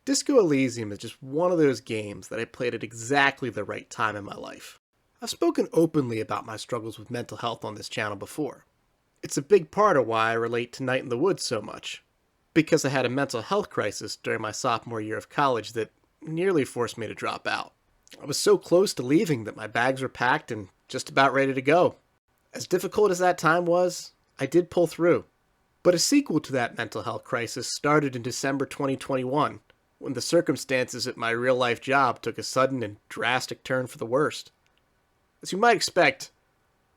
Disco Elysium is just one of those games that I played at exactly the right time in my life. I've spoken openly about my struggles with mental health on this channel before. It's a big part of why I relate to Night in the Woods so much, because I had a mental health crisis during my sophomore year of college that nearly forced me to drop out. I was so close to leaving that my bags were packed and just about ready to go. As difficult as that time was, I did pull through. But a sequel to that mental health crisis started in December 2021, when the circumstances at my real-life job took a sudden and drastic turn for the worst. As you might expect,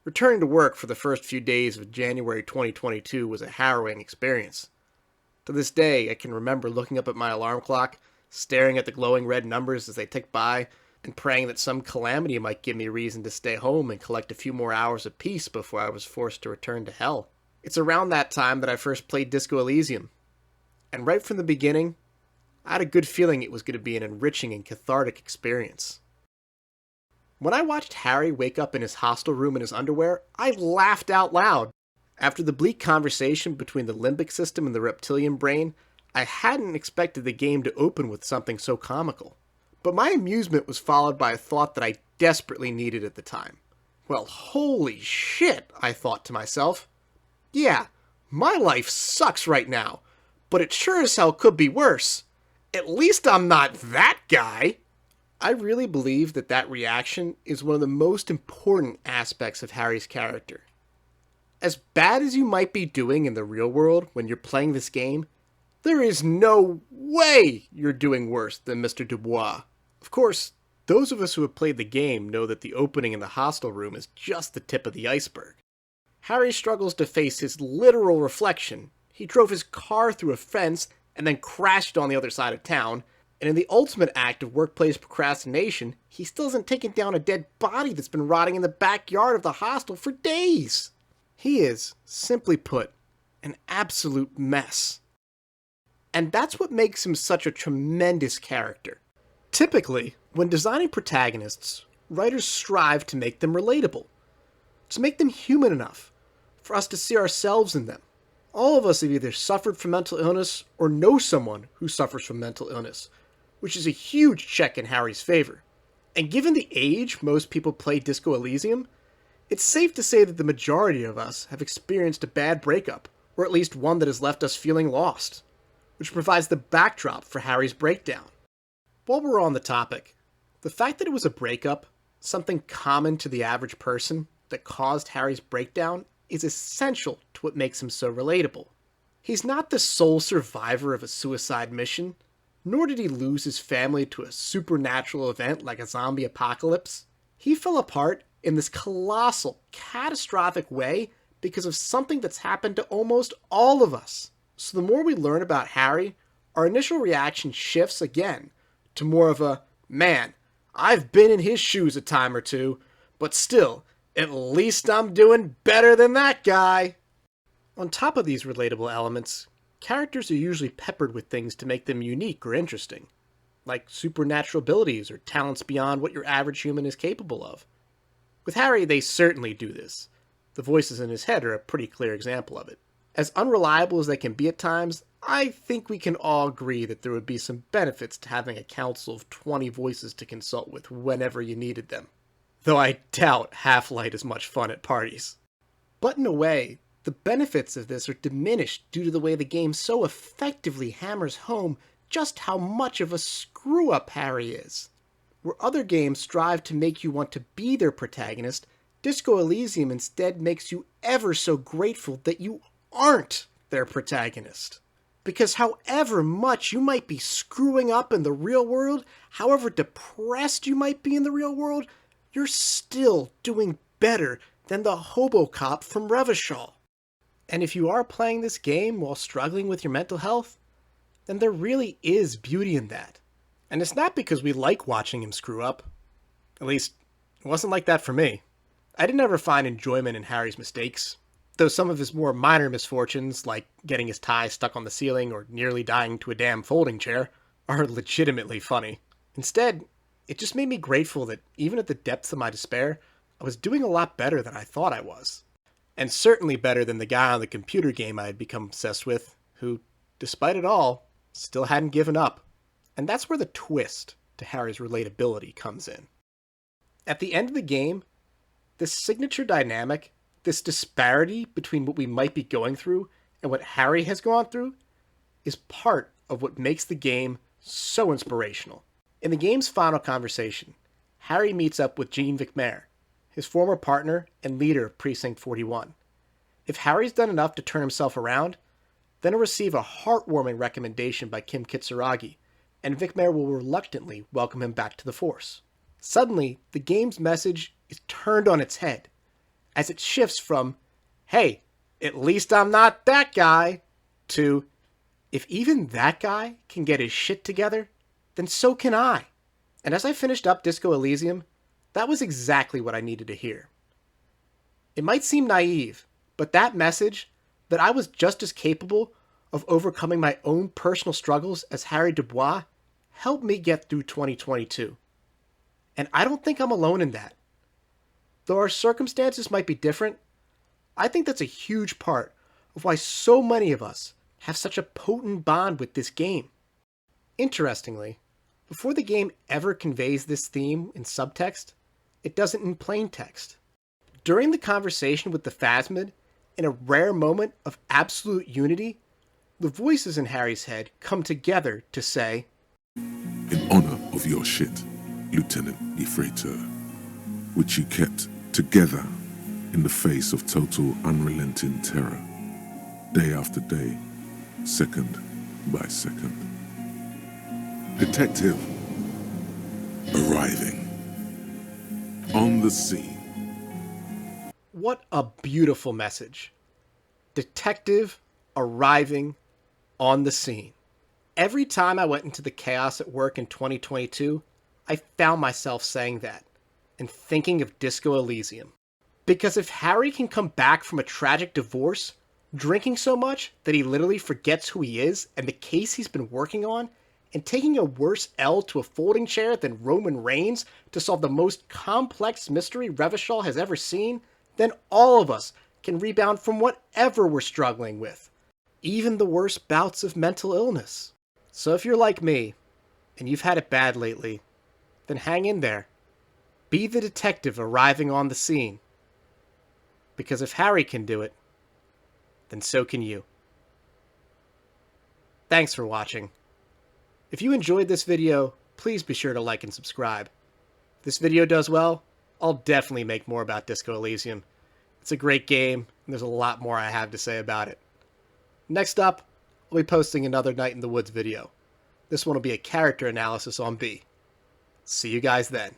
returning to work for the first few days of January 2022 was a harrowing experience. To this day, I can remember looking up at my alarm clock, staring at the glowing red numbers as they ticked by, and praying that some calamity might give me reason to stay home and collect a few more hours of peace before I was forced to return to hell. It's around that time that I first played Disco Elysium, and right from the beginning, I had a good feeling it was going to be an enriching and cathartic experience. When I watched Harry wake up in his hostel room in his underwear, I laughed out loud. After the bleak conversation between the limbic system and the reptilian brain, I hadn't expected the game to open with something so comical. But my amusement was followed by a thought that I desperately needed at the time. Well, holy shit, I thought to myself. Yeah, my life sucks right now, but it sure as hell could be worse. At least I'm not that guy. I really believe that that reaction is one of the most important aspects of Harry's character. As bad as you might be doing in the real world when you're playing this game, there is no way you're doing worse than Mr. DuBois. Of course, those of us who have played the game know that the opening in the hostel room is just the tip of the iceberg. Harry struggles to face his literal reflection. He drove his car through a fence and then crashed on the other side of town, and in the ultimate act of workplace procrastination, he still hasn't taken down a dead body that's been rotting in the backyard of the hostel for days. He is, simply put, an absolute mess. And that's what makes him such a tremendous character. Typically, when designing protagonists, writers strive to make them relatable, to make them human enough for us to see ourselves in them. All of us have either suffered from mental illness or know someone who suffers from mental illness, which is a huge check in Harry's favor. And given the age most people play Disco Elysium, it's safe to say that the majority of us have experienced a bad breakup, or at least one that has left us feeling lost, which provides the backdrop for Harry's breakdown. While we're on the topic, the fact that it was a breakup, something common to the average person, that caused Harry's breakdown is essential to what makes him so relatable. He's not the sole survivor of a suicide mission, nor did he lose his family to a supernatural event like a zombie apocalypse. He fell apart in this colossal, catastrophic way because of something that's happened to almost all of us. So the more we learn about Harry, our initial reaction shifts again to more of a, man, I've been in his shoes a time or two, but still, at least I'm doing better than that guy. On top of these relatable elements, characters are usually peppered with things to make them unique or interesting, like supernatural abilities or talents beyond what your average human is capable of. With Harry, they certainly do this. The voices in his head are a pretty clear example of it. As unreliable as they can be at times, I think we can all agree that there would be some benefits to having a council of 20 voices to consult with whenever you needed them. Though I doubt Half-Light is much fun at parties. But in a way, the benefits of this are diminished due to the way the game so effectively hammers home just how much of a screw-up Harry is. Where other games strive to make you want to be their protagonist, Disco Elysium instead makes you ever so grateful that you aren't their protagonist. Because however much you might be screwing up in the real world, however depressed you might be in the real world, you're still doing better than the hobo cop from Revachol. And if you are playing this game while struggling with your mental health, then there really is beauty in that. And it's not because we like watching him screw up. At least, it wasn't like that for me. I didn't ever find enjoyment in Harry's mistakes, though some of his more minor misfortunes, like getting his tie stuck on the ceiling or nearly dying to a damn folding chair, are legitimately funny. Instead, it just made me grateful that even at the depths of my despair, I was doing a lot better than I thought I was. And certainly better than the guy on the computer game I had become obsessed with, who, despite it all, still hadn't given up. And that's where the twist to Harry's relatability comes in. At the end of the game, this signature dynamic, this disparity between what we might be going through and what Harry has gone through, is part of what makes the game so inspirational. In the game's final conversation, Harry meets up with Jean Vicmaire, his former partner and leader of Precinct 41. If Harry's done enough to turn himself around, then he'll receive a heartwarming recommendation by Kim Kitsuragi, and Vicmaire will reluctantly welcome him back to the Force. Suddenly, the game's message is turned on its head, as it shifts from, hey, at least I'm not that guy, to, if even that guy can get his shit together, then so can I. And as I finished up Disco Elysium, that was exactly what I needed to hear. It might seem naive, but that message, that I was just as capable of overcoming my own personal struggles as Harry DuBois, helped me get through 2022. And I don't think I'm alone in that. Though our circumstances might be different, I think that's a huge part of why so many of us have such a potent bond with this game. Interestingly, before the game ever conveys this theme in subtext, it does it in plain text. During the conversation with the Phasmid, in a rare moment of absolute unity, the voices in Harry's head come together to say, "In honor of your shit, Lieutenant Ifritur, which you kept together in the face of total unrelenting terror, day after day, second by second. Detective arriving on the scene." What a beautiful message. Detective arriving on the scene. Every time I went into the chaos at work in 2022, I found myself saying that and thinking of Disco Elysium. Because if Harry can come back from a tragic divorce, drinking so much that he literally forgets who he is and the case he's been working on, and taking a worse L to a folding chair than Roman Reigns to solve the most complex mystery Revachol has ever seen, then all of us can rebound from whatever we're struggling with, even the worst bouts of mental illness. So if you're like me, and you've had it bad lately, then hang in there. Be the detective arriving on the scene. Because if Harry can do it, then so can you. Thanks for watching. If you enjoyed this video, please be sure to like and subscribe. If this video does well, I'll definitely make more about Disco Elysium. It's a great game, and there's a lot more I have to say about it. Next up, I'll be posting another Night in the Woods video. This one will be a character analysis on B. See you guys then.